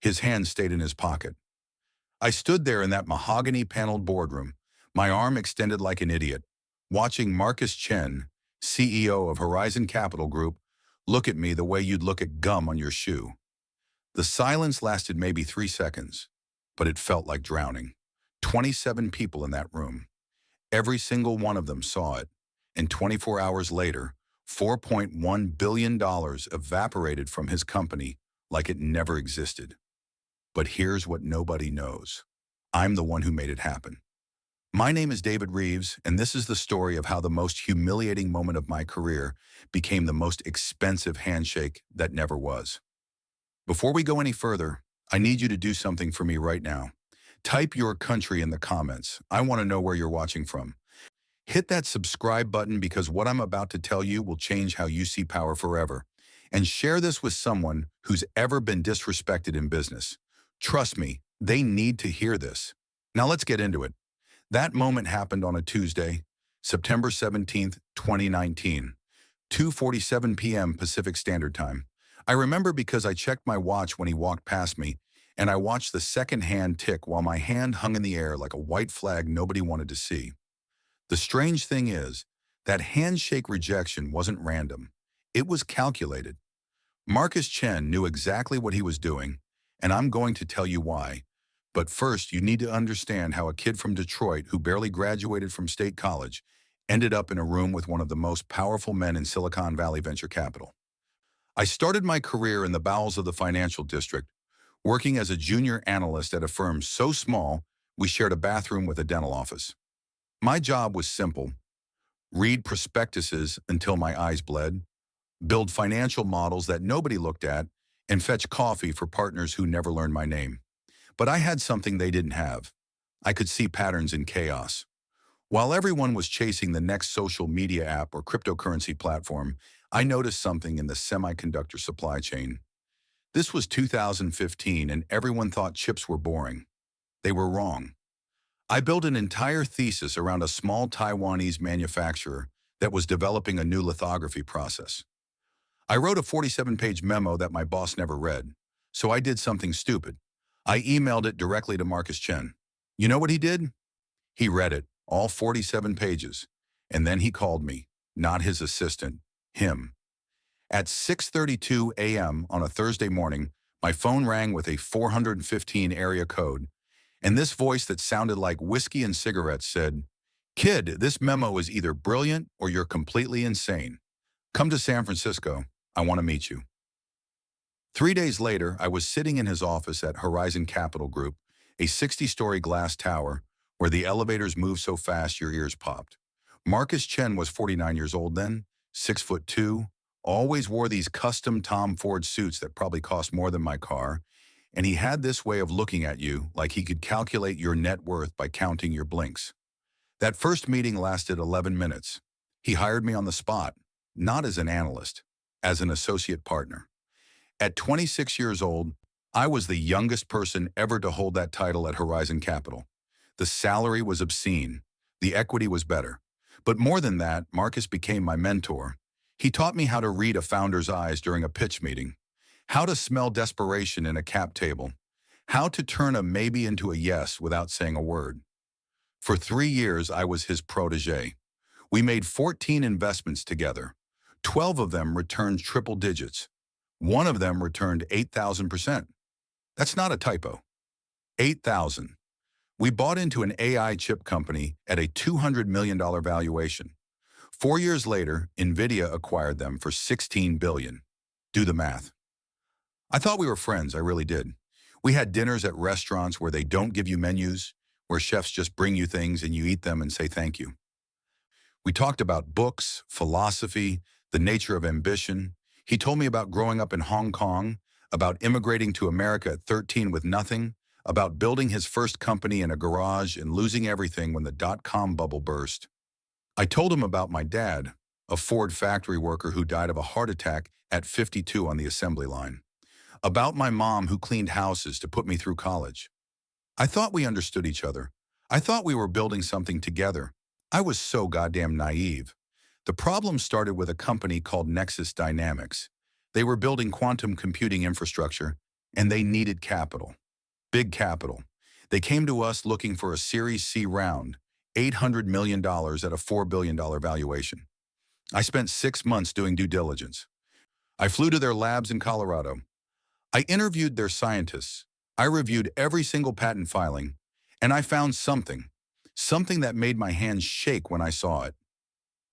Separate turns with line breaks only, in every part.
His hand stayed in his pocket. I stood there in that mahogany-paneled boardroom, my arm extended like an idiot, watching Marcus Chen, CEO of Horizon Capital Group, look at me the way you'd look at gum on your shoe. The silence lasted maybe 3 seconds, but it felt like drowning. 27 people in that room. Every single one of them saw it, and 24 hours later, $4.1 billion evaporated from his company like it never existed. But here's what nobody knows. I'm the one who made it happen. My name is David Reeves, and this is the story of how the most humiliating moment of my career became the most expensive handshake that never was. Before we go any further, I need you to do something for me right now. Type your country in the comments. I want to know where you're watching from. Hit that subscribe button because what I'm about to tell you will change how you see power forever. And share this with someone who's ever been disrespected in business. Trust me, they need to hear this. Now let's get into it. That moment happened on a Tuesday, September 17th, 2019, 2:47 p.m. Pacific Standard Time. I remember because I checked my watch when he walked past me, and I watched the second hand tick while my hand hung in the air like a white flag nobody wanted to see. The strange thing is, that handshake rejection wasn't random. It was calculated. Marcus Chen knew exactly what he was doing, and I'm going to tell you why. But first, you need to understand how a kid from Detroit who barely graduated from state college ended up in a room with one of the most powerful men in Silicon Valley venture capital. I started my career in the bowels of the financial district, working as a junior analyst at a firm so small we shared a bathroom with a dental office. My job was simple: read prospectuses until my eyes bled, build financial models that nobody looked at, and fetch coffee for partners who never learned my name. But I had something they didn't have. I could see patterns in chaos. While everyone was chasing the next social media app or cryptocurrency platform, I noticed something in the semiconductor supply chain. This was 2015 and everyone thought chips were boring. They were wrong. I built an entire thesis around a small Taiwanese manufacturer that was developing a new lithography process. I wrote a 47-page memo that my boss never read, so I did something stupid. I emailed it directly to Marcus Chen. You know what he did? He read it, all 47 pages, and then he called me, not his assistant, him. At 6:32 a.m. on a Thursday morning, my phone rang with a 415 area code, and this voice that sounded like whiskey and cigarettes said, "Kid, this memo is either brilliant or you're completely insane. Come to San Francisco. I want to meet you." 3 days later, I was sitting in his office at Horizon Capital Group, a 60-story glass tower where the elevators moved so fast your ears popped. Marcus Chen was 49 years old then, 6'2", always wore these custom Tom Ford suits that probably cost more than my car, and he had this way of looking at you like he could calculate your net worth by counting your blinks. That first meeting lasted 11 minutes. He hired me on the spot, not as an analyst, as an associate partner. At 26 years old, I was the youngest person ever to hold that title at Horizon Capital. The salary was obscene. The equity was better. But more than that, Marcus became my mentor. He taught me how to read a founder's eyes during a pitch meeting, how to smell desperation in a cap table, how to turn a maybe into a yes without saying a word. For 3 years, I was his protege. We made 14 investments together. 12 of them returned triple digits. One of them returned 8,000%. That's not a typo. 8,000. We bought into an AI chip company at a $200 million valuation. 4 years later, NVIDIA acquired them for $16 billion. Do the math. I thought we were friends, I really did. We had dinners at restaurants where they don't give you menus, where chefs just bring you things and you eat them and say thank you. We talked about books, philosophy, the nature of ambition. He told me about growing up in Hong Kong, about immigrating to America at 13 with nothing, about building his first company in a garage and losing everything when the dot-com bubble burst. I told him about my dad, a Ford factory worker who died of a heart attack at 52 on the assembly line. About my mom who cleaned houses to put me through college. I thought we understood each other. I thought we were building something together. I was so goddamn naive. The problem started with a company called Nexus Dynamics. They were building quantum computing infrastructure, and they needed capital. Big capital. They came to us looking for a Series C round, $800 million at a $4 billion valuation. I spent 6 months doing due diligence. I flew to their labs in Colorado. I interviewed their scientists. I reviewed every single patent filing, and I found something that made my hands shake when I saw it.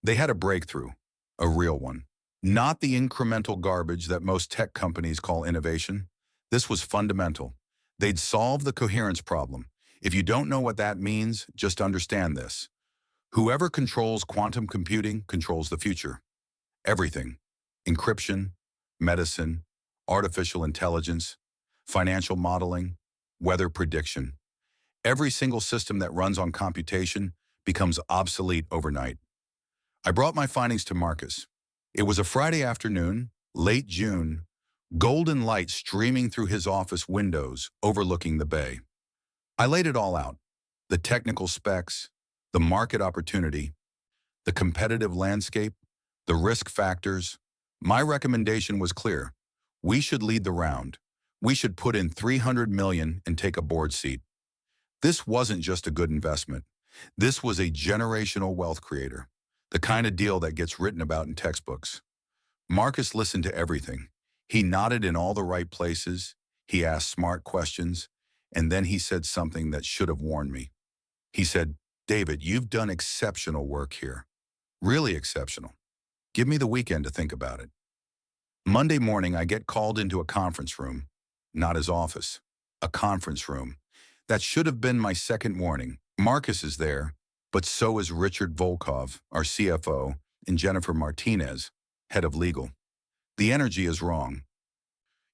They had a breakthrough, a real one. Not the incremental garbage that most tech companies call innovation. This was fundamental. They'd solved the coherence problem. If you don't know what that means, just understand this. Whoever controls quantum computing controls the future. Everything. Encryption, medicine, artificial intelligence, financial modeling, weather prediction. Every single system that runs on computation becomes obsolete overnight. I brought my findings to Marcus. It was a Friday afternoon, late June, golden light streaming through his office windows overlooking the bay. I laid it all out. The technical specs, the market opportunity, the competitive landscape, the risk factors. My recommendation was clear. We should lead the round. We should put in $300 million and take a board seat. This wasn't just a good investment. This was a generational wealth creator, the kind of deal that gets written about in textbooks. Marcus listened to everything. He nodded in all the right places. He asked smart questions. And then he said something that should have warned me. He said, "David, you've done exceptional work here. Really exceptional. Give me the weekend to think about it." Monday morning, I get called into a conference room. Not his office. A conference room. That should have been my second warning. Marcus is there, but so is Richard Volkov, our CFO, and Jennifer Martinez, head of legal. The energy is wrong.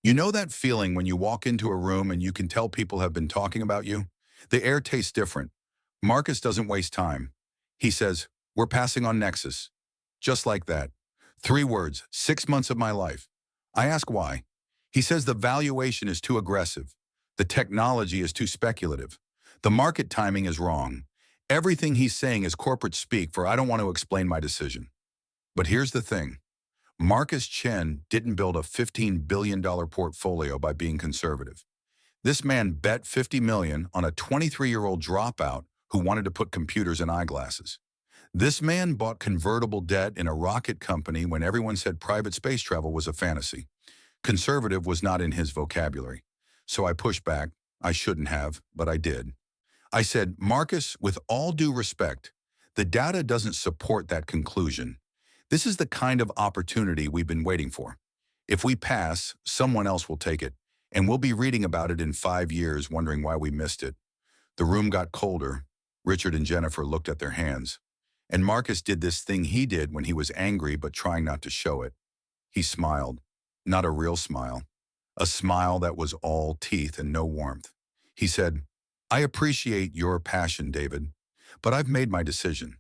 You know that feeling when you walk into a room and you can tell people have been talking about you? The air tastes different. Marcus doesn't waste time. He says, "We're passing on Nexus." Just like that. 3 words, 6 months of my life. I ask why. He says the valuation is too aggressive. The technology is too speculative. The market timing is wrong. Everything he's saying is corporate speak for I don't want to explain my decision. But here's the thing. Marcus Chen didn't build a $15 billion portfolio by being conservative. This man bet $50 million on a 23-year-old dropout who wanted to put computers in eyeglasses. This man bought convertible debt in a rocket company when everyone said private space travel was a fantasy. Conservative was not in his vocabulary. So I pushed back. I shouldn't have, but I did. I said, "Marcus, with all due respect, the data doesn't support that conclusion. This is the kind of opportunity we've been waiting for. If we pass, someone else will take it, and we'll be reading about it in 5 years wondering why we missed it." The room got colder. Richard and Jennifer looked at their hands. And Marcus did this thing he did when he was angry but trying not to show it. He smiled. Not a real smile. A smile that was all teeth and no warmth. He said, "I appreciate your passion, David, but I've made my decision.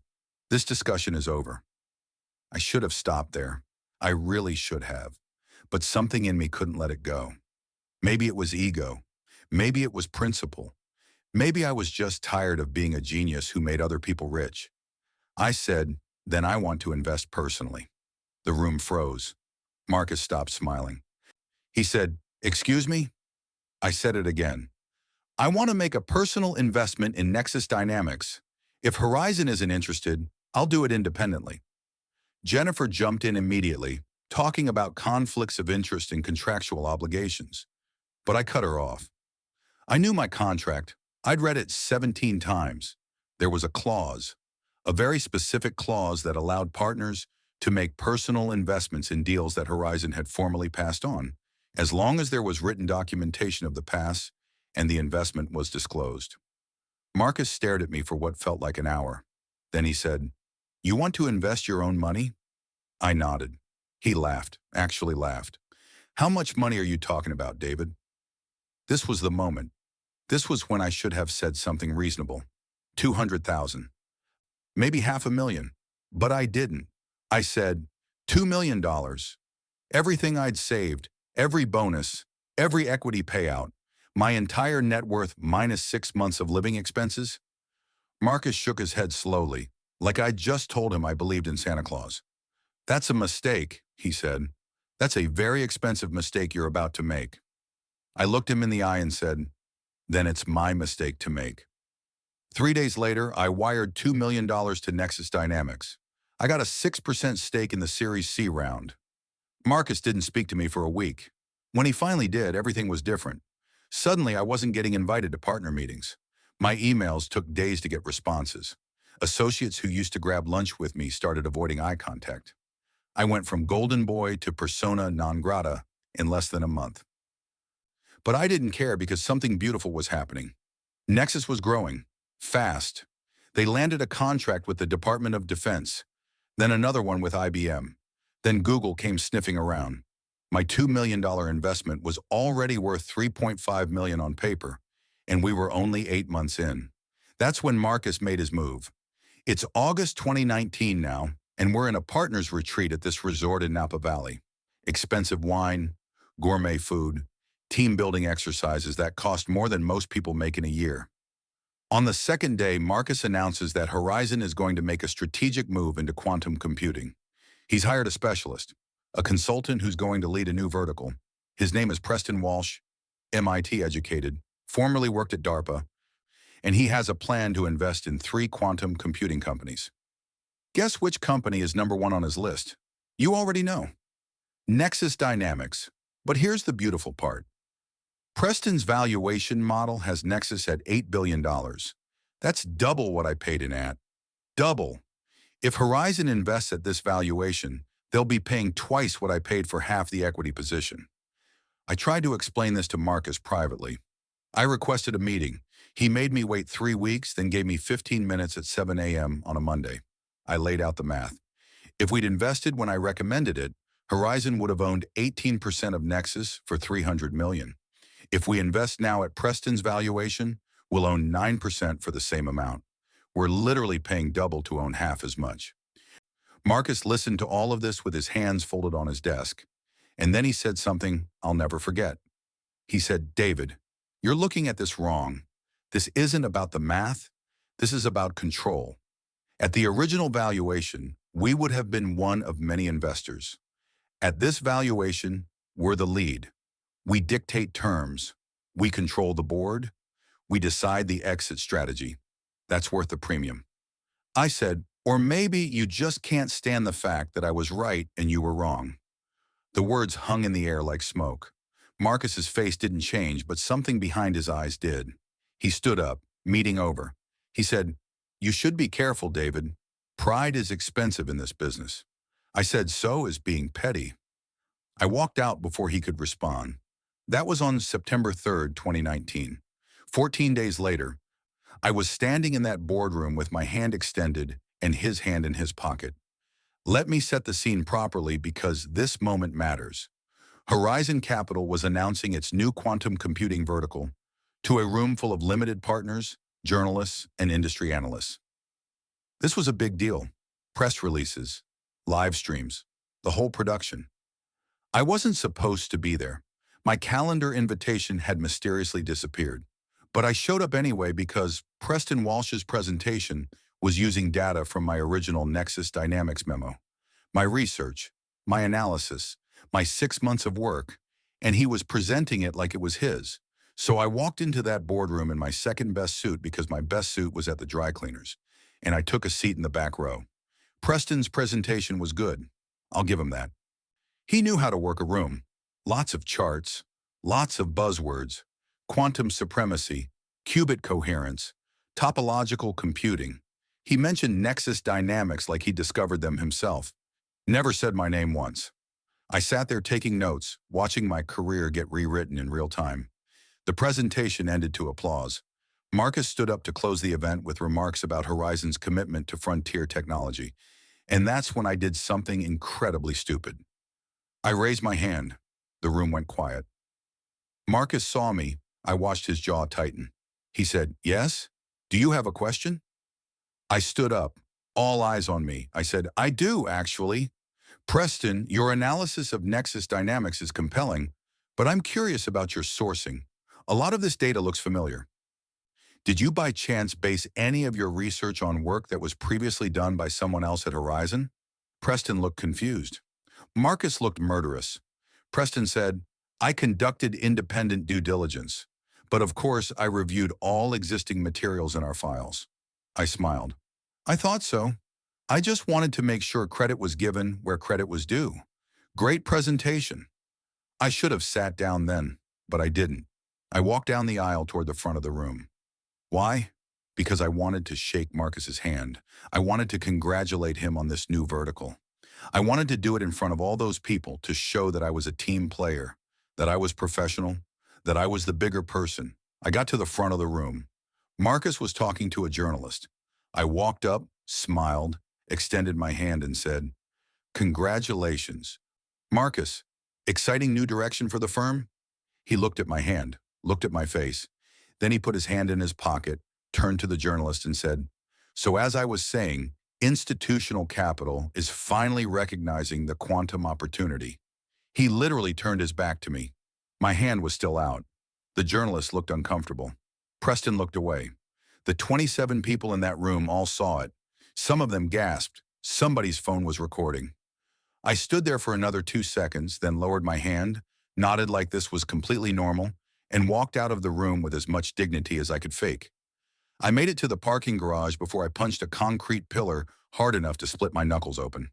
This discussion is over." I should have stopped there. I really should have. But something in me couldn't let it go. Maybe it was ego. Maybe it was principle. Maybe I was just tired of being a genius who made other people rich. I said, "Then I want to invest personally." The room froze. Marcus stopped smiling. He said, "Excuse me?" I said it again. "I want to make a personal investment in Nexus Dynamics. If Horizon isn't interested, I'll do it independently." Jennifer jumped in immediately, talking about conflicts of interest and contractual obligations. But I cut her off. I knew my contract. I'd read it 17 times. There was a clause, a very specific clause that allowed partners to make personal investments in deals that Horizon had formally passed on, as long as there was written documentation of the pass and the investment was disclosed. Marcus stared at me for what felt like an hour. Then he said, "You want to invest your own money?" I nodded. He laughed, actually laughed. "How much money are you talking about, David?" This was the moment. This was when I should have said something reasonable. 200,000. Maybe $500,000. But I didn't. I said, $2 million. Everything I'd saved, every bonus, every equity payout, my entire net worth minus 6 months of living expenses. Marcus shook his head slowly, like I'd just told him I believed in Santa Claus. "That's a mistake," he said. "That's a very expensive mistake you're about to make." I looked him in the eye and said, then it's my mistake to make. 3 days later, I wired $2 million to Nexus Dynamics. I got a 6% stake in the Series C round. Marcus didn't speak to me for a week. When he finally did, everything was different. Suddenly, I wasn't getting invited to partner meetings. My emails took days to get responses. Associates who used to grab lunch with me started avoiding eye contact. I went from golden boy to persona non grata in less than a month. But I didn't care because something beautiful was happening. Nexus was growing, fast. They landed a contract with the Department of Defense, then another one with IBM. Then Google came sniffing around. My $2 million investment was already worth $3.5 million on paper, and we were only 8 months in. That's when Marcus made his move. It's August 2019 now, and we're in a partners retreat at this resort in Napa Valley. Expensive wine, gourmet food, team-building exercises that cost more than most people make in a year. On the second day, Marcus announces that Horizon is going to make a strategic move into quantum computing. He's hired a specialist, a consultant who's going to lead a new vertical. His name is Preston Walsh, MIT educated, formerly worked at DARPA, and he has a plan to invest in 3 quantum computing companies. Guess which company is number 1 on his list? You already know. Nexus Dynamics. But here's the beautiful part. Preston's valuation model has Nexus at $8 billion. That's double what I paid in at. Double. If Horizon invests at this valuation, they'll be paying twice what I paid for half the equity position. I tried to explain this to Marcus privately. I requested a meeting. He made me wait 3 weeks, then gave me 15 minutes at 7 a.m. on a Monday. I laid out the math. If we'd invested when I recommended it, Horizon would have owned 18% of Nexus for $300 million. If we invest now at Preston's valuation, we'll own 9% for the same amount. We're literally paying double to own half as much. Marcus listened to all of this with his hands folded on his desk. And then he said something I'll never forget. He said, David, you're looking at this wrong. This isn't about the math. This is about control. At the original valuation, we would have been one of many investors. At this valuation, we're the lead. We dictate terms. We control the board. We decide the exit strategy. That's worth the premium. I said, or maybe you just can't stand the fact that I was right and you were wrong. The words hung in the air like smoke. Marcus's face didn't change, but something behind his eyes did. He stood up, meeting over. He said, you should be careful, David. Pride is expensive in this business. I said, so is being petty. I walked out before he could respond. That was on September 3rd, 2019. 14 days later, I was standing in that boardroom with my hand extended and his hand in his pocket. Let me set the scene properly because this moment matters. Horizon Capital was announcing its new quantum computing vertical to a room full of limited partners, journalists, and industry analysts. This was a big deal. Press releases, live streams, the whole production. I wasn't supposed to be there. My calendar invitation had mysteriously disappeared. But I showed up anyway because Preston Walsh's presentation was using data from my original Nexus Dynamics memo, my research, my analysis, my 6 months of work, and he was presenting it like it was his. So I walked into that boardroom in my second best suit because my best suit was at the dry cleaners, and I took a seat in the back row. Preston's presentation was good. I'll give him that. He knew how to work a room. Lots of charts, lots of buzzwords, quantum supremacy, qubit coherence, topological computing. He mentioned Nexus Dynamics like he discovered them himself. Never said my name once. I sat there taking notes, watching my career get rewritten in real time. The presentation ended to applause. Marcus stood up to close the event with remarks about Horizon's commitment to frontier technology. And that's when I did something incredibly stupid. I raised my hand. The room went quiet. Marcus saw me. I watched his jaw tighten. He said, yes? Do you have a question? I stood up, all eyes on me. I said, I do, actually. Preston, your analysis of Nexus Dynamics is compelling, but I'm curious about your sourcing. A lot of this data looks familiar. Did you by chance base any of your research on work that was previously done by someone else at Horizon? Preston looked confused. Marcus looked murderous. Preston said, I conducted independent due diligence, but of course I reviewed all existing materials in our files. I smiled. I thought so. I just wanted to make sure credit was given where credit was due. Great presentation. I should have sat down then, but I didn't. I walked down the aisle toward the front of the room. Why? Because I wanted to shake Marcus's hand. I wanted to congratulate him on this new vertical. I wanted to do it in front of all those people to show that I was a team player, that I was professional, that I was the bigger person. I got to the front of the room. Marcus was talking to a journalist. I walked up, smiled, extended my hand and said, "Congratulations. Marcus, exciting new direction for the firm?" He looked at my hand, looked at my face. Then he put his hand in his pocket, turned to the journalist and said, "So as I was saying, institutional capital is finally recognizing the quantum opportunity." He literally turned his back to me. My hand was still out. The journalist looked uncomfortable. Preston looked away. The 27 people in that room all saw it. Some of them gasped. Somebody's phone was recording. I stood there for another 2 seconds, then lowered my hand, nodded like this was completely normal, and walked out of the room with as much dignity as I could fake. I made it to the parking garage before I punched a concrete pillar hard enough to split my knuckles open.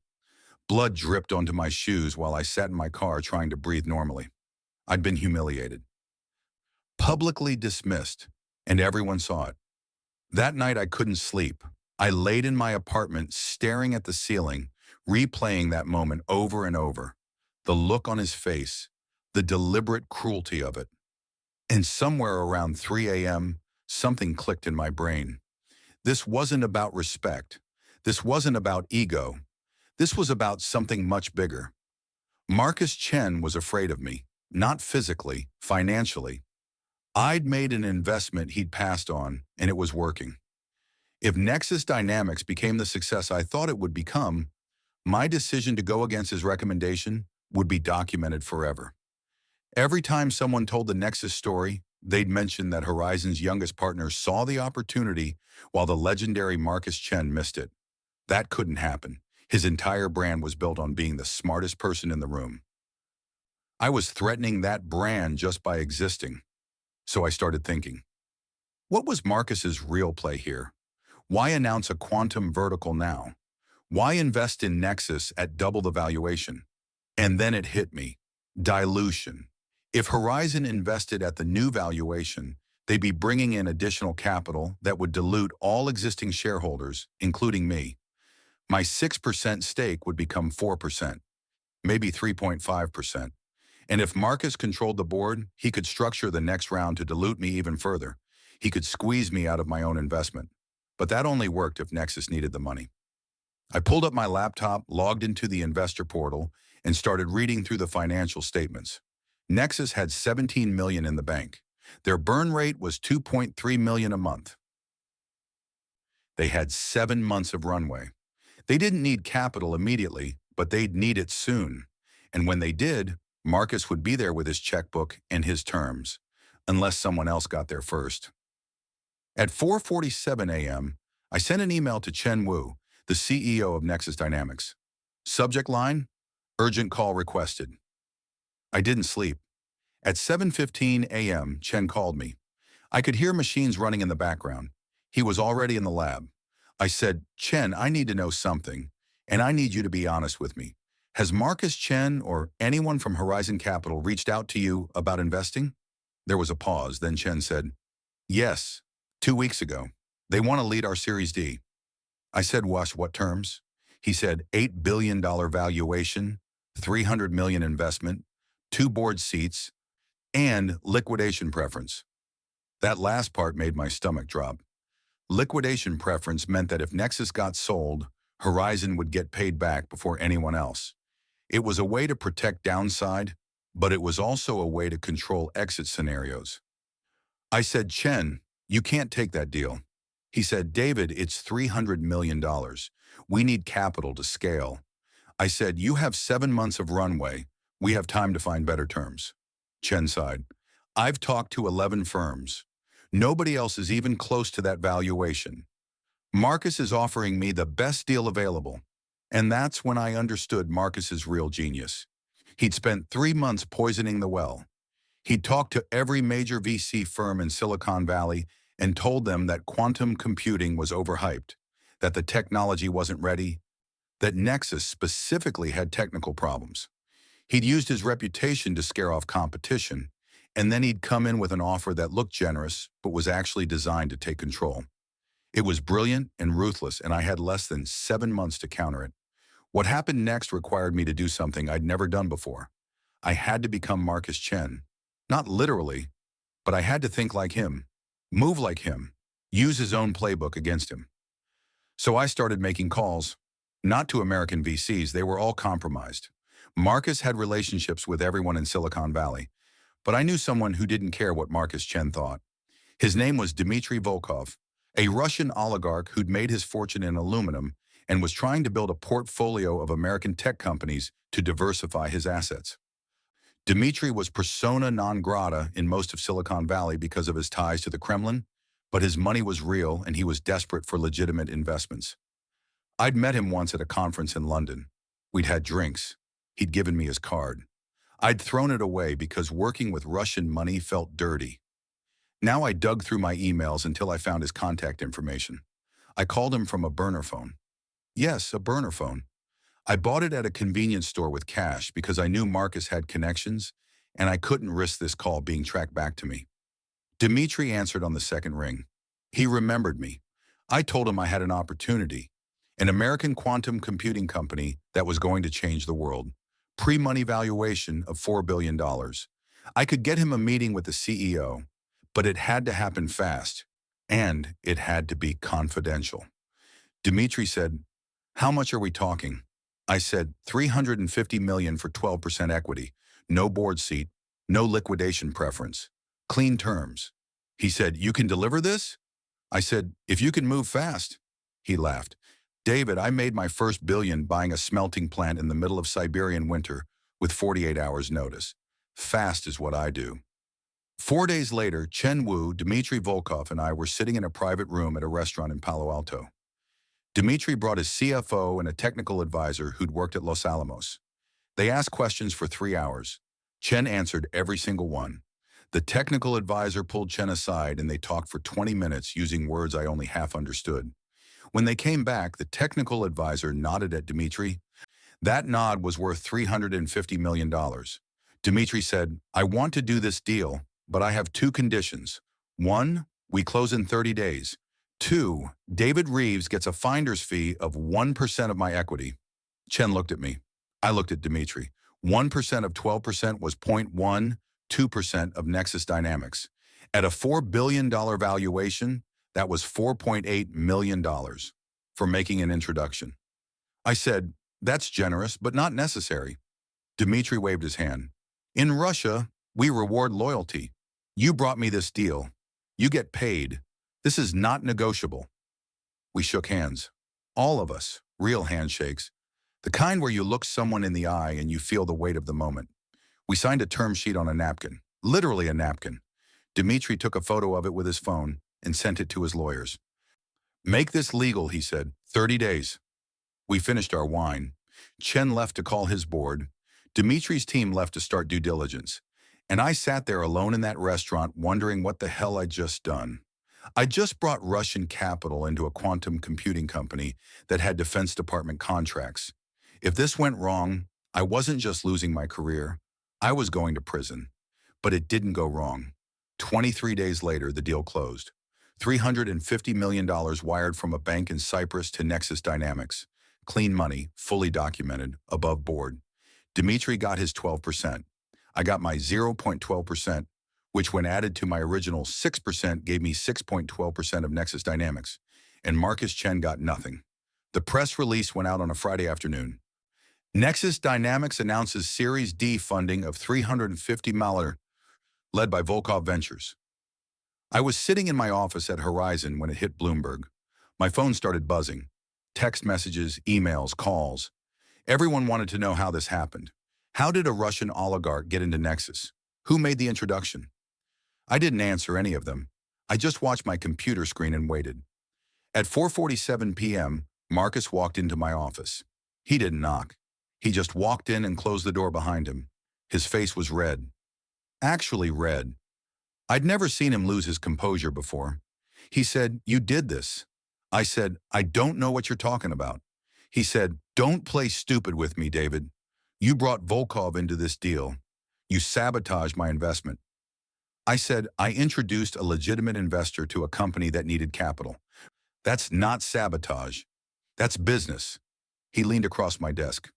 Blood dripped onto my shoes while I sat in my car trying to breathe normally. I'd been humiliated, publicly dismissed, and everyone saw it. That night I couldn't sleep. I laid in my apartment staring at the ceiling, replaying that moment over and over. The look on his face, the deliberate cruelty of it. And somewhere around 3 a.m., something clicked in my brain. This wasn't about respect. This wasn't about ego. This was about something much bigger. Marcus Chen was afraid of me, not physically, financially. I'd made an investment he'd passed on, and it was working. If Nexus Dynamics became the success I thought it would become, my decision to go against his recommendation would be documented forever. Every time someone told the Nexus story, they'd mention that Horizon's youngest partner saw the opportunity while the legendary Marcus Chen missed it. That couldn't happen. His entire brand was built on being the smartest person in the room. I was threatening that brand just by existing. So I started thinking, what was Marcus's real play here? Why announce a quantum vertical now? Why invest in Nexus at double the valuation? And then it hit me. Dilution. If Horizon invested at the new valuation, they'd be bringing in additional capital that would dilute all existing shareholders, including me. My 6% stake would become 4%, maybe 3.5%. And if Marcus controlled the board, he could structure the next round to dilute me even further. He could squeeze me out of my own investment. But that only worked if Nexus needed the money. I pulled up my laptop, logged into the investor portal, and started reading through the financial statements. Nexus had $17 million in the bank. Their burn rate was $2.3 million a month. They had 7 months of runway. They didn't need capital immediately, but they'd need it soon. And when they did, Marcus would be there with his checkbook and his terms, unless someone else got there first. At 4:47 a.m., I sent an email to Chen Wu, the CEO of Nexus Dynamics. Subject line, urgent call requested. I didn't sleep. At 7:15 a.m., Chen called me. I could hear machines running in the background. He was already in the lab. I said, "Chen, I need to know something, and I need you to be honest with me. Has Marcus Chen or anyone from Horizon Capital reached out to you about investing?" There was a pause, then Chen said, "Yes, 2 weeks ago. They want to lead our Series D." I said, what terms? He said, $8 billion valuation, $300 million investment, 2 board seats, and liquidation preference. That last part made my stomach drop. Liquidation preference meant that if Nexus got sold, Horizon would get paid back before anyone else. It was a way to protect downside, but it was also a way to control exit scenarios. I said, "Chen, you can't take that deal." He said, "David, it's $300 million. We need capital to scale." I said, "You have 7 months of runway. We have time to find better terms." Chen sighed. "I've talked to 11 firms. Nobody else is even close to that valuation. Marcus is offering me the best deal available." And that's when I understood Marcus's real genius. He'd spent 3 months poisoning the well. He talked to every major VC firm in Silicon Valley and told them that quantum computing was overhyped, that the technology wasn't ready, that Nexus specifically had technical problems. He'd used his reputation to scare off competition, and then he'd come in with an offer that looked generous but was actually designed to take control. It was brilliant and ruthless, and I had less than 7 months to counter it. What happened next required me to do something I'd never done before. I had to become Marcus Chen. Not literally, but I had to think like him, move like him, use his own playbook against him. So I started making calls, not to American VCs, they were all compromised. Marcus had relationships with everyone in Silicon Valley, but I knew someone who didn't care what Marcus Chen thought. His name was Dmitry Volkov, a Russian oligarch who'd made his fortune in aluminum and was trying to build a portfolio of American tech companies to diversify his assets. Dmitry was persona non grata in most of Silicon Valley because of his ties to the Kremlin, but his money was real and he was desperate for legitimate investments. I'd met him once at a conference in London. We'd had drinks. He'd given me his card. I'd thrown it away because working with Russian money felt dirty. Now I dug through my emails until I found his contact information. I called him from a burner phone. Yes, a burner phone. I bought it at a convenience store with cash because I knew Marcus had connections, and I couldn't risk this call being tracked back to me. Dmitry answered on the second ring. He remembered me. I told him I had an opportunity, an American quantum computing company that was going to change the world. Pre-money valuation of $4 billion. I could get him a meeting with the CEO, but it had to happen fast, and it had to be confidential. Dmitry said, "How much are we talking?" I said, $350 million for 12% equity, no board seat, no liquidation preference, clean terms. He said, "You can deliver this?" I said, "If you can move fast." He laughed. "David, I made my first billion buying a smelting plant in the middle of Siberian winter with 48 hours notice. Fast is what I do." 4 days later, Chen Wu, Dmitry Volkov, and I were sitting in a private room at a restaurant in Palo Alto. Dmitry brought his CFO and a technical advisor who'd worked at Los Alamos. They asked questions for 3 hours. Chen answered every single one. The technical advisor pulled Chen aside and they talked for 20 minutes using words I only half understood. When they came back, the technical advisor nodded at Dmitry. That nod was worth $350 million. Dmitry said, "I want to do this deal, but I have two conditions. One, we close in 30 days. Two, David Reeves gets a finder's fee of 1% of my equity." Chen looked at me. I looked at Dmitry. 1% of 12% was 0.12% of Nexus Dynamics. At a $4 billion valuation, that was $4.8 million for making an introduction. I said, "That's generous, but not necessary." Dmitry waved his hand. "In Russia, we reward loyalty. You brought me this deal. You get paid. This is not negotiable." We shook hands. All of us, real handshakes. The kind where you look someone in the eye and you feel the weight of the moment. We signed a term sheet on a napkin, literally a napkin. Dmitry took a photo of it with his phone and sent it to his lawyers. "Make this legal," he said. 30 days. We finished our wine. Chen left to call his board. Dmitry's team left to start due diligence. And I sat there alone in that restaurant wondering what the hell I'd just done. I just brought Russian capital into a quantum computing company that had Defense Department contracts. If this went wrong, I wasn't just losing my career, I was going to prison. But it didn't go wrong. 23 days later, the deal closed. $350 million wired from a bank in Cyprus to Nexus Dynamics. Clean money, fully documented, above board. Dmitry got his 12%. I got my 0.12%, which when added to my original 6% gave me 6.12% of Nexus Dynamics. And Marcus Chen got nothing. The press release went out on a Friday afternoon. Nexus Dynamics announces Series D funding of $350 million, led by Volkov Ventures. I was sitting in my office at Horizon when it hit Bloomberg. My phone started buzzing. Text messages, emails, calls. Everyone wanted to know how this happened. How did a Russian oligarch get into Nexus? Who made the introduction? I didn't answer any of them. I just watched my computer screen and waited. At 4:47 p.m., Marcus walked into my office. He didn't knock. He just walked in and closed the door behind him. His face was red. actually read. I'd never seen him lose his composure before. He said, "You did this." I said, "I don't know what you're talking about." He said, "Don't play stupid with me, David. You brought Volkov into this deal. You sabotaged my investment." I said, "I introduced a legitimate investor to a company that needed capital. That's not sabotage. That's business." He leaned across my desk.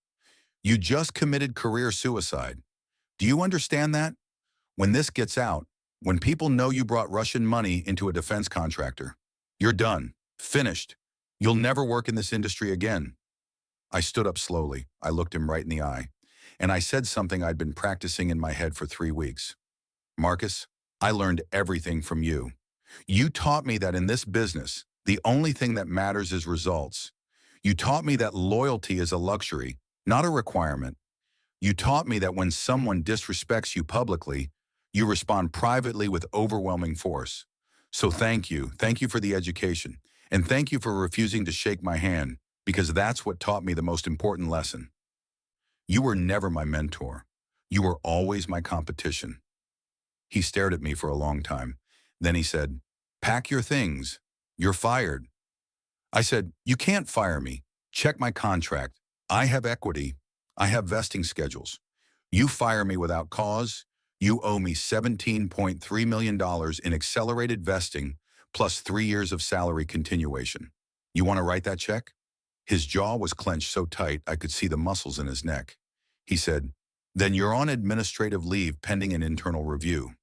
"You just committed career suicide. Do you understand that? When this gets out, when people know you brought Russian money into a defense contractor, you're done. Finished. You'll never work in this industry again." I stood up slowly. I looked him right in the eye. And I said something I'd been practicing in my head for 3 weeks. "Marcus, I learned everything from you. You taught me that in this business, the only thing that matters is results. You taught me that loyalty is a luxury, not a requirement. You taught me that when someone disrespects you publicly, you respond privately with overwhelming force. So thank you. Thank you for the education. And thank you for refusing to shake my hand, because that's what taught me the most important lesson. You were never my mentor. You were always my competition." He stared at me for a long time. Then he said, "Pack your things. You're fired." I said, "You can't fire me. Check my contract. I have equity. I have vesting schedules. You fire me without cause. You owe me $17.3 million in accelerated vesting plus 3 years of salary continuation. You want to write that check?" His jaw was clenched so tight I could see the muscles in his neck. He said, "Then you're on administrative leave pending an internal review."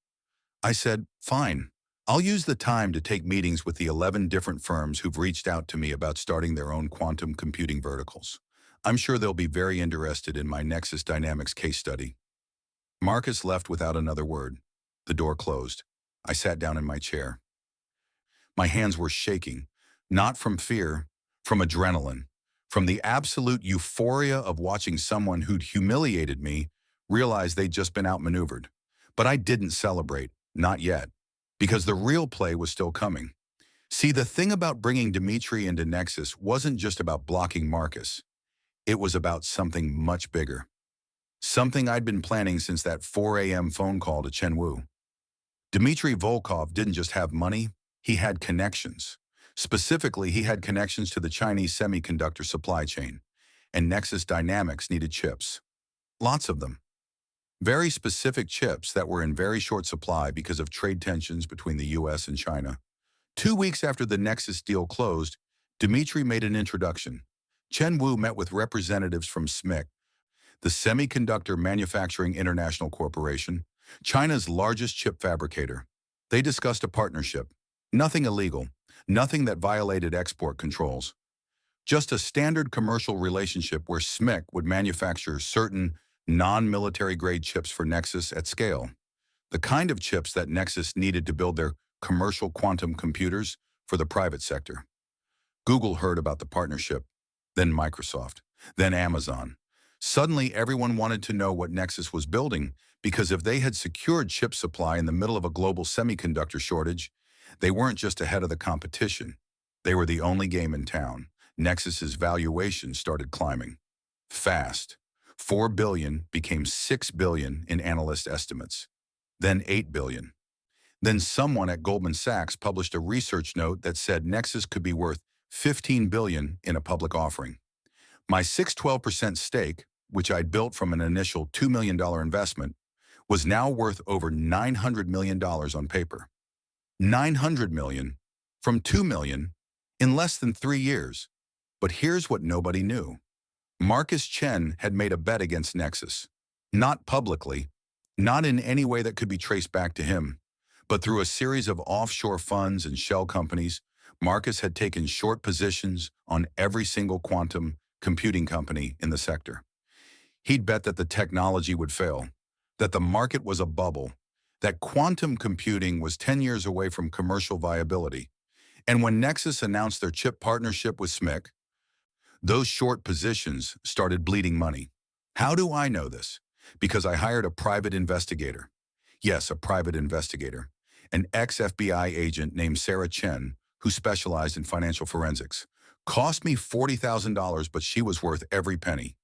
I said, "Fine. I'll use the time to take meetings with the 11 different firms who've reached out to me about starting their own quantum computing verticals. I'm sure they'll be very interested in my Nexus Dynamics case study." Marcus left without another word. The door closed. I sat down in my chair. My hands were shaking, not from fear, from adrenaline, from the absolute euphoria of watching someone who'd humiliated me realize they'd just been outmaneuvered. But I didn't celebrate, not yet, because the real play was still coming. See, the thing about bringing Dmitry into Nexus wasn't just about blocking Marcus. It was about something much bigger. Something I'd been planning since that 4 a.m. phone call to Chen. Dmitry Volkov didn't just have money, he had connections. Specifically, he had connections to the Chinese semiconductor supply chain, and Nexus Dynamics needed chips. Lots of them. Very specific chips that were in very short supply because of trade tensions between the US and China. 2 weeks after the Nexus deal closed, Dmitry made an introduction. Chen met with representatives from SMIC, the Semiconductor Manufacturing International Corporation, China's largest chip fabricator. They discussed a partnership. Nothing illegal, nothing that violated export controls. Just a standard commercial relationship where SMIC would manufacture certain non-military grade chips for Nexus at scale. The kind of chips that Nexus needed to build their commercial quantum computers for the private sector. Google heard about the partnership, then Microsoft, then Amazon. Suddenly, everyone wanted to know what Nexus was building, because if they had secured chip supply in the middle of a global semiconductor shortage, they weren't just ahead of the competition. They were the only game in town. Nexus's valuation started climbing. Fast. 4 billion became 6 billion in analyst estimates. Then 8 billion. Then someone at Goldman Sachs published a research note that said Nexus could be worth 15 billion in a public offering. My 612% stake, which I'd built from an initial $2 million investment, was now worth over $900 million on paper. 900 million from 2 million in less than 3 years. But here's what nobody knew. Marcus Chen had made a bet against Nexus. Not publicly, not in any way that could be traced back to him, but through a series of offshore funds and shell companies. Marcus had taken short positions on every single quantum computing company in the sector. He'd bet that the technology would fail, that the market was a bubble, that quantum computing was 10 years away from commercial viability. And when Nexus announced their chip partnership with SMIC, those short positions started bleeding money. How do I know this? Because I hired a private investigator. Yes, a private investigator. An ex-FBI agent named Sarah Chen, who specialized in financial forensics. Cost me $40,000, but she was worth every penny.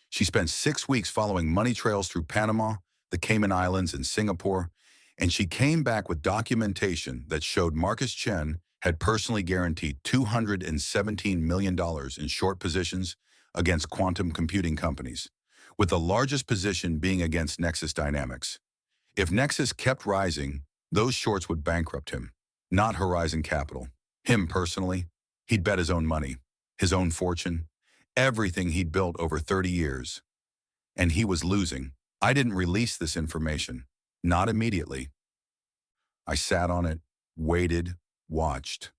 She spent 6 weeks following money trails through Panama, the Cayman Islands, and Singapore, and she came back with documentation that showed Marcus Chen had personally guaranteed $217 million in short positions against quantum computing companies, with the largest position being against Nexus Dynamics. If Nexus kept rising, those shorts would bankrupt him, not Horizon Capital. Him personally, he'd bet his own money, his own fortune, everything he'd built over 30 years. And he was losing. I didn't release this information, not immediately. I sat on it, waited, watched.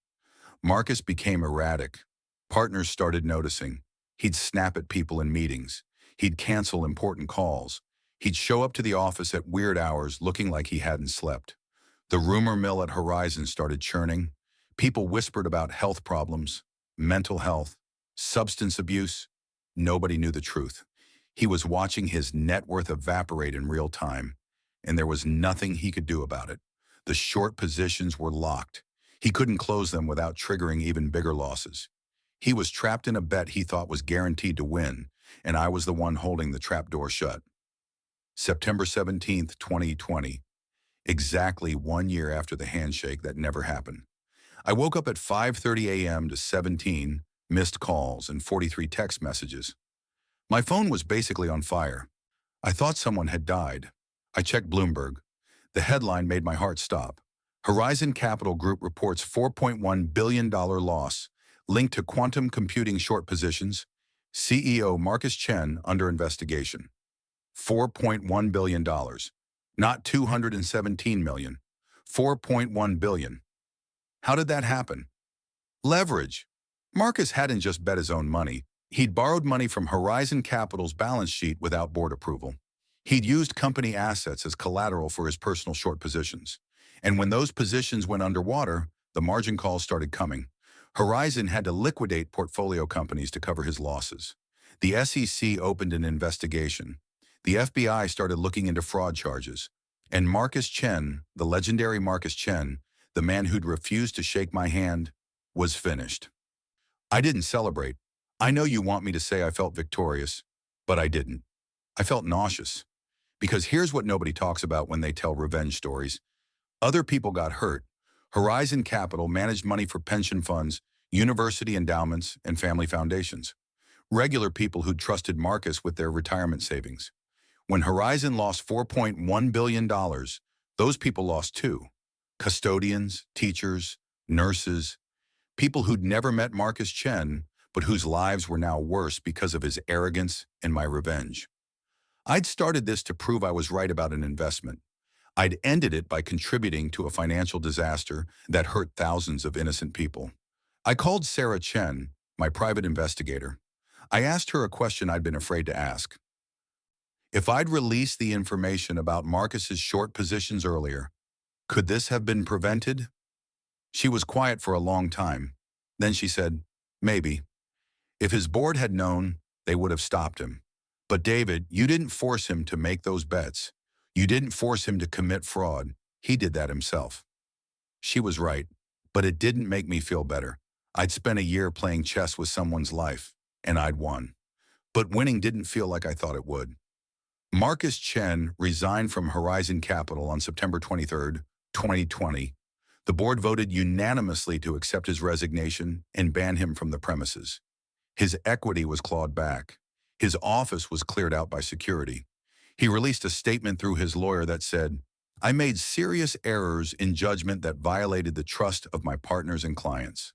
Marcus became erratic. Partners started noticing. He'd snap at people in meetings. He'd cancel important calls. He'd show up to the office at weird hours looking like he hadn't slept. The rumor mill at Horizon started churning. People whispered about health problems, mental health, substance abuse. Nobody knew the truth. He was watching his net worth evaporate in real time, and there was nothing he could do about it. The short positions were locked. He couldn't close them without triggering even bigger losses. He was trapped in a bet he thought was guaranteed to win, and I was the one holding the trapdoor shut. September 17th, 2020. Exactly 1 year after the handshake that never happened. I woke up at 5:30 a.m. to 17 missed calls and 43 text messages. My phone was basically on fire. I thought someone had died. I checked Bloomberg. The headline made my heart stop. Horizon Capital Group reports $4.1 billion loss linked to quantum computing short positions. CEO Marcus Chen under investigation. $4.1 billion. Not $217 million. $4.1 billion. How did that happen? Leverage. Marcus hadn't just bet his own money. He'd borrowed money from Horizon Capital's balance sheet without board approval. He'd used company assets as collateral for his personal short positions. And when those positions went underwater, the margin calls started coming. Horizon had to liquidate portfolio companies to cover his losses. The SEC opened an investigation. The FBI started looking into fraud charges. And Marcus Chen, the legendary Marcus Chen, the man who'd refused to shake my hand, was finished. I didn't celebrate. I know you want me to say I felt victorious, but I didn't. I felt nauseous. Because here's what nobody talks about when they tell revenge stories. Other people got hurt. Horizon Capital managed money for pension funds, university endowments, and family foundations. Regular people who'd trusted Marcus with their retirement savings. When Horizon lost $4.1 billion, those people lost too. Custodians, teachers, nurses, people who'd never met Marcus Chen, but whose lives were now worse because of his arrogance and my revenge. I'd started this to prove I was right about an investment. I'd ended it by contributing to a financial disaster that hurt thousands of innocent people. I called Sarah Chen, my private investigator. I asked her a question I'd been afraid to ask. If I'd released the information about Marcus's short positions earlier, could this have been prevented? She was quiet for a long time. Then she said, maybe. If his board had known, they would have stopped him. But David, you didn't force him to make those bets. You didn't force him to commit fraud. He did that himself. She was right, but it didn't make me feel better. I'd spent a year playing chess with someone's life, and I'd won. But winning didn't feel like I thought it would. Marcus Chen resigned from Horizon Capital on September 23, 2020. The board voted unanimously to accept his resignation and ban him from the premises. His equity was clawed back. His office was cleared out by security. He released a statement through his lawyer that said, I made serious errors in judgment that violated the trust of my partners and clients.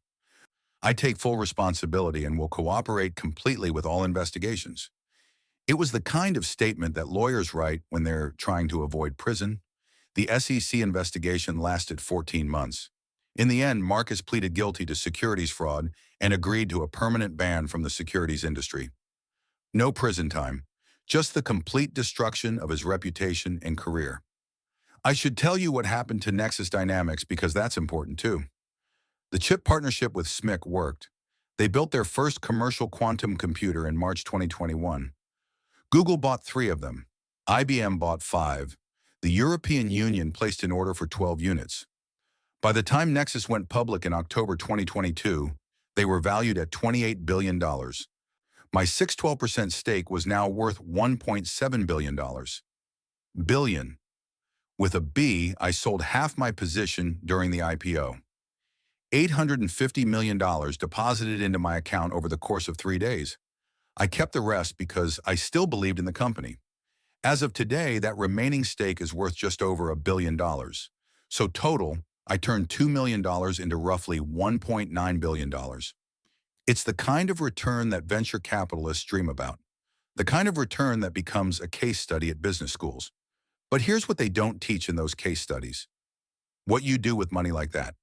I take full responsibility and will cooperate completely with all investigations. It was the kind of statement that lawyers write when they're trying to avoid prison. The SEC investigation lasted 14 months. In the end, Marcus pleaded guilty to securities fraud and agreed to a permanent ban from the securities industry. No prison time, just the complete destruction of his reputation and career. I should tell you what happened to Nexus Dynamics because that's important too. The chip partnership with SMIC worked. They built their first commercial quantum computer in March 2021. Google bought 3 of them. IBM bought 5. The European Union placed an order for 12 units. By the time Nexus went public in October 2022, they were valued at $28 billion. My 612% stake was now worth $1.7 billion. Billion. With a B, I sold half my position during the IPO. $850 million deposited into my account over the course of 3 days. I kept the rest because I still believed in the company. As of today, that remaining stake is worth just over $1 billion. So total, I turned $2 million into roughly $1.9 billion. It's the kind of return that venture capitalists dream about, the kind of return that becomes a case study at business schools. But here's what they don't teach in those case studies: what you do with money like that,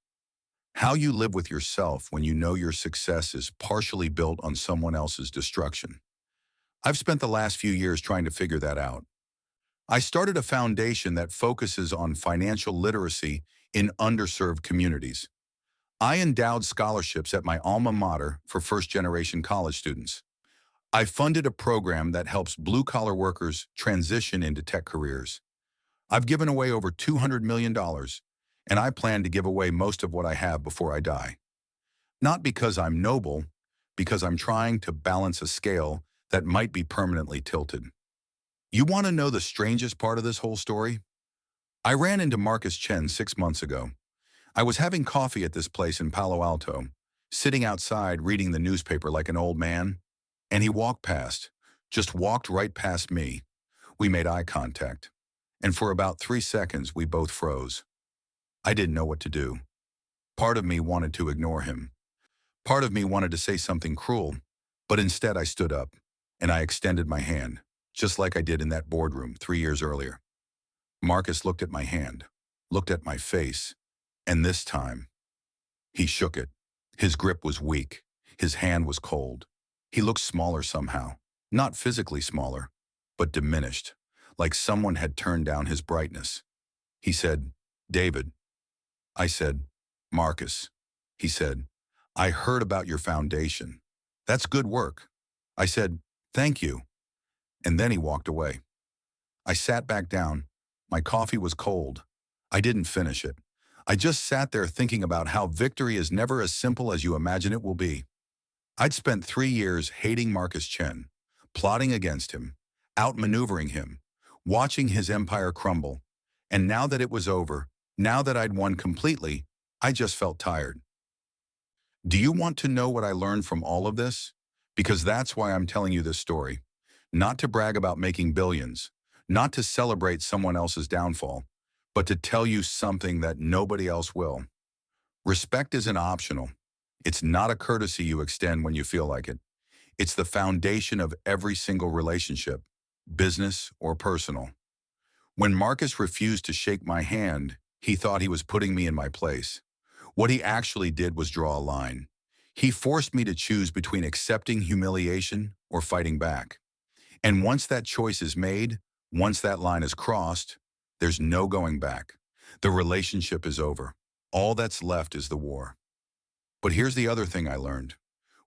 how you live with yourself when you know your success is partially built on someone else's destruction. I've spent the last few years trying to figure that out. I started a foundation that focuses on financial literacy in underserved communities. I endowed scholarships at my alma mater for first-generation college students. I funded a program that helps blue-collar workers transition into tech careers. I've given away over $200 million, and I plan to give away most of what I have before I die. Not because I'm noble, because I'm trying to balance a scale that might be permanently tilted. You want to know the strangest part of this whole story? I ran into Marcus Chen 6 months ago. I was having coffee at this place in Palo Alto, sitting outside reading the newspaper like an old man, and he walked past, just walked right past me. We made eye contact, and for about 3 seconds we both froze. I didn't know what to do. Part of me wanted to ignore him. Part of me wanted to say something cruel, but instead I stood up, and I extended my hand, just like I did in that boardroom 3 years earlier. Marcus looked at my hand, looked at my face, and this time, he shook it. His grip was weak. His hand was cold. He looked smaller somehow, not physically smaller, but diminished, like someone had turned down his brightness. He said, "David." I said, "Marcus." He said, "I heard about your foundation. That's good work." I said, "Thank you." And then he walked away. I sat back down. My coffee was cold. I didn't finish it. I just sat there thinking about how victory is never as simple as you imagine it will be. I'd spent 3 years hating Marcus Chen, plotting against him, outmaneuvering him, watching his empire crumble. And now that it was over, now that I'd won completely, I just felt tired. Do you want to know what I learned from all of this? Because that's why I'm telling you this story. Not to brag about making billions, not to celebrate someone else's downfall, but to tell you something that nobody else will. Respect isn't optional. It's not a courtesy you extend when you feel like it. It's the foundation of every single relationship, business or personal. When Marcus refused to shake my hand, he thought he was putting me in my place. What he actually did was draw a line. He forced me to choose between accepting humiliation or fighting back. And once that choice is made, once that line is crossed, there's no going back. The relationship is over. All that's left is the war. But here's the other thing I learned.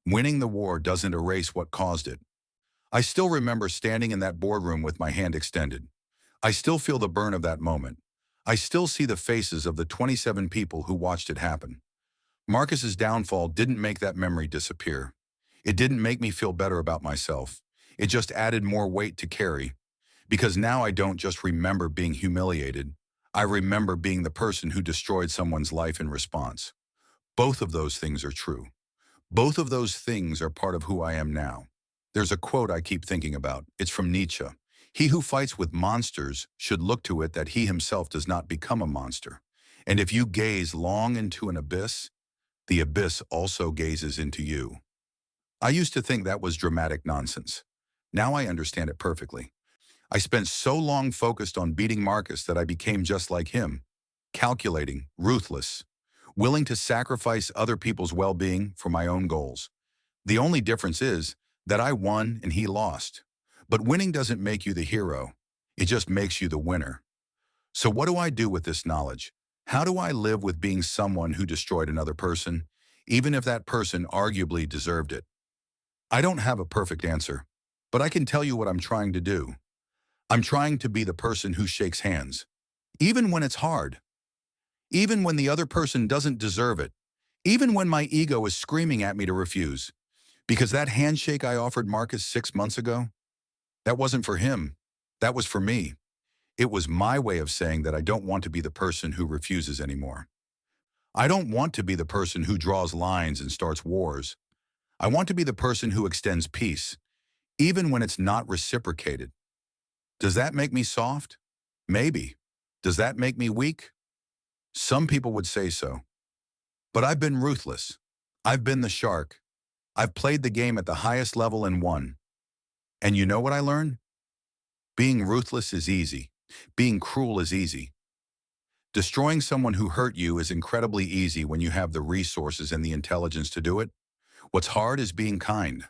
Winning the war doesn't erase what caused it. I still remember standing in that boardroom with my hand extended. I still feel the burn of that moment. I still see the faces of the 27 people who watched it happen. Marcus's downfall didn't make that memory disappear. It didn't make me feel better about myself. It just added more weight to carry. Because now I don't just remember being humiliated. I remember being the person who destroyed someone's life in response. Both of those things are true. Both of those things are part of who I am now. There's a quote I keep thinking about. It's from Nietzsche. He who fights with monsters should look to it that he himself does not become a monster. And if you gaze long into an abyss, the abyss also gazes into you. I used to think that was dramatic nonsense. Now I understand it perfectly. I spent so long focused on beating Marcus that I became just like him, calculating, ruthless, willing to sacrifice other people's well-being for my own goals. The only difference is that I won and he lost. But winning doesn't make you the hero. It just makes you the winner. So what do I do with this knowledge? How do I live with being someone who destroyed another person, even if that person arguably deserved it? I don't have a perfect answer, but I can tell you what I'm trying to do. I'm trying to be the person who shakes hands, even when it's hard, even when the other person doesn't deserve it, even when my ego is screaming at me to refuse. Because that handshake I offered Marcus 6 months ago, that wasn't for him. That was for me. It was my way of saying that I don't want to be the person who refuses anymore. I don't want to be the person who draws lines and starts wars. I want to be the person who extends peace, even when it's not reciprocated. Does that make me soft? Maybe. Does that make me weak? Some people would say so. But I've been ruthless. I've been the shark. I've played the game at the highest level and won. And you know what I learned? Being ruthless is easy. Being cruel is easy. Destroying someone who hurt you is incredibly easy when you have the resources and the intelligence to do it. What's hard is being kind.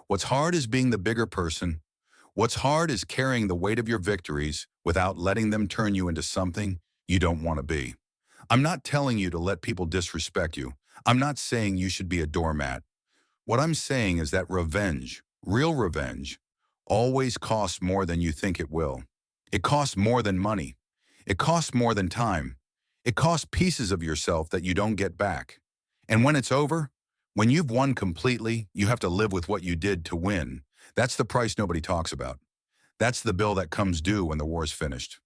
What's hard is being the bigger person. What's hard is carrying the weight of your victories without letting them turn you into something you don't want to be. I'm not telling you to let people disrespect you. I'm not saying you should be a doormat. What I'm saying is that revenge, real revenge, always costs more than you think it will. It costs more than money. It costs more than time. It costs pieces of yourself that you don't get back. And when it's over, when you've won completely, you have to live with what you did to win. That's the price nobody talks about. That's the bill that comes due when the war's finished.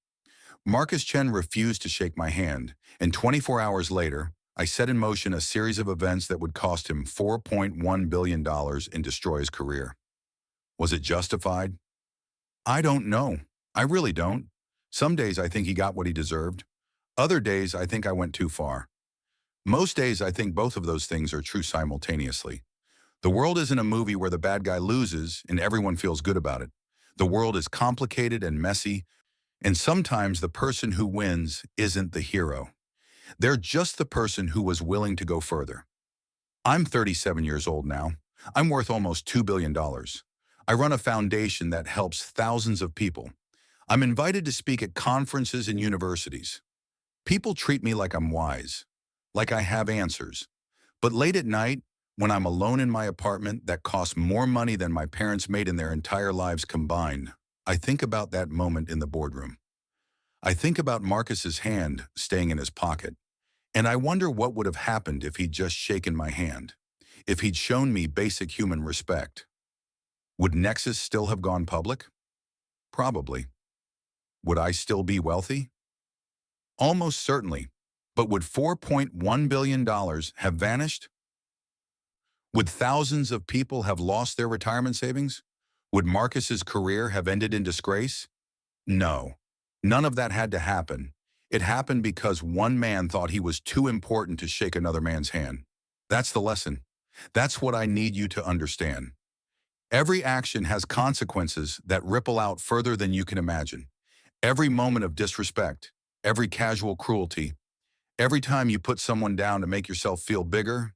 Marcus Chen refused to shake my hand, and 24 hours later, I set in motion a series of events that would cost him $4.1 billion and destroy his career. Was it justified? I don't know. I really don't. Some days I think he got what he deserved. Other days I think I went too far. Most days I think both of those things are true simultaneously. The world isn't a movie where the bad guy loses and everyone feels good about it. The world is complicated and messy, and sometimes the person who wins isn't the hero. They're just the person who was willing to go further. I'm 37 years old now. I'm worth almost $2 billion. I run a foundation that helps thousands of people. I'm invited to speak at conferences and universities. People treat me like I'm wise, like I have answers. But late at night, when I'm alone in my apartment that costs more money than my parents made in their entire lives combined, I think about that moment in the boardroom. I think about Marcus's hand staying in his pocket, and I wonder what would have happened if he'd just shaken my hand, if he'd shown me basic human respect. Would Nexus still have gone public? Probably. Would I still be wealthy? Almost certainly. But would $4.1 billion have vanished? Would thousands of people have lost their retirement savings? Would Marcus's career have ended in disgrace? No. None of that had to happen. It happened because one man thought he was too important to shake another man's hand. That's the lesson. That's what I need you to understand. Every action has consequences that ripple out further than you can imagine. Every moment of disrespect, every casual cruelty, every time you put someone down to make yourself feel bigger,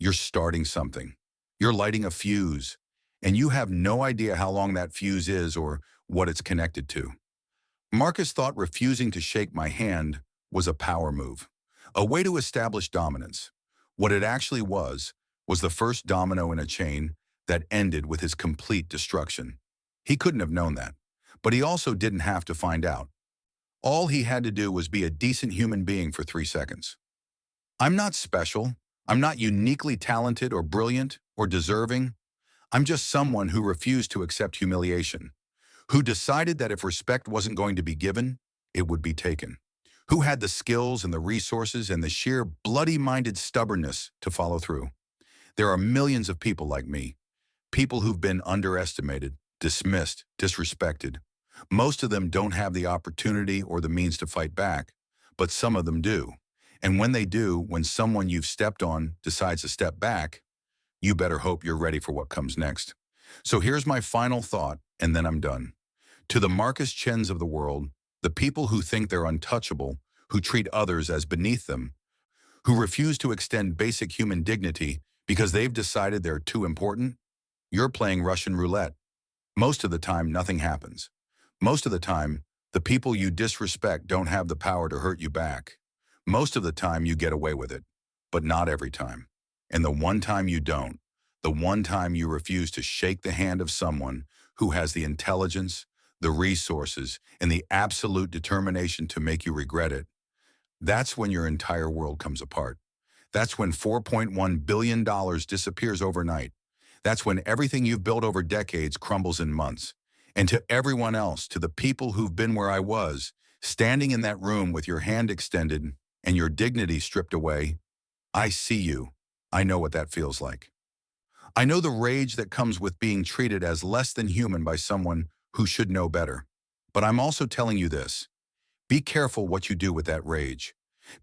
you're starting something. You're lighting a fuse, and you have no idea how long that fuse is or what it's connected to. Marcus thought refusing to shake my hand was a power move, a way to establish dominance. What it actually was the first domino in a chain that ended with his complete destruction. He couldn't have known that, but he also didn't have to find out. All he had to do was be a decent human being for 3 seconds. I'm not special. I'm not uniquely talented or brilliant or deserving. I'm just someone who refused to accept humiliation, who decided that if respect wasn't going to be given, it would be taken, who had the skills and the resources and the sheer bloody-minded stubbornness to follow through. There are millions of people like me, people who've been underestimated, dismissed, disrespected. Most of them don't have the opportunity or the means to fight back, but some of them do. And when they do, when someone you've stepped on decides to step back, you better hope you're ready for what comes next. So here's my final thought, and then I'm done. To the Marcus Chens of the world, the people who think they're untouchable, who treat others as beneath them, who refuse to extend basic human dignity because they've decided they're too important, you're playing Russian roulette. Most of the time, nothing happens. Most of the time, the people you disrespect don't have the power to hurt you back. Most of the time, you get away with it, but not every time. And the one time you don't, the one time you refuse to shake the hand of someone who has the intelligence, the resources, and the absolute determination to make you regret it, that's when your entire world comes apart. That's when $4.1 billion disappears overnight. That's when everything you've built over decades crumbles in months. And to everyone else, to the people who've been where I was, standing in that room with your hand extended and your dignity stripped away, I see you. I know what that feels like. I know the rage that comes with being treated as less than human by someone who should know better. But I'm also telling you this. Be careful what you do with that rage.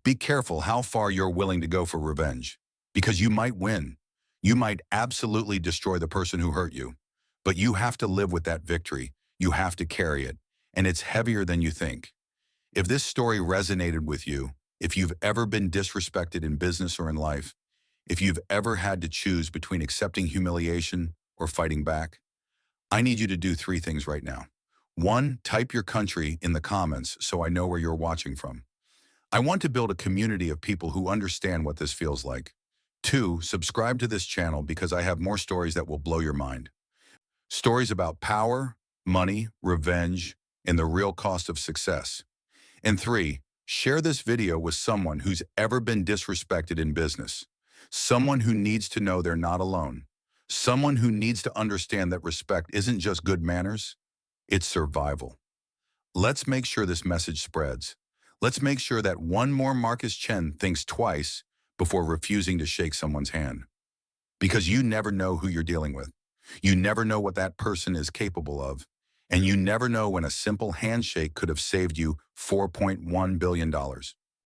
Be careful how far you're willing to go for revenge. Because you might win. You might absolutely destroy the person who hurt you. But you have to live with that victory. You have to carry it. And it's heavier than you think. If this story resonated with you, if you've ever been disrespected in business or in life, if you've ever had to choose between accepting humiliation or fighting back, I need you to do three things right now. One, type your country in the comments so I know where you're watching from. I want to build a community of people who understand what this feels like. Two, subscribe to this channel because I have more stories that will blow your mind. Stories about power, money, revenge, and the real cost of success. And three, share this video with someone who's ever been disrespected in business. Someone who needs to know they're not alone. Someone who needs to understand that respect isn't just good manners, it's survival. Let's make sure this message spreads. Let's make sure that one more Marcus Chen thinks twice before refusing to shake someone's hand. Because you never know who you're dealing with. You never know what that person is capable of. And you never know when a simple handshake could have saved you $4.1 billion.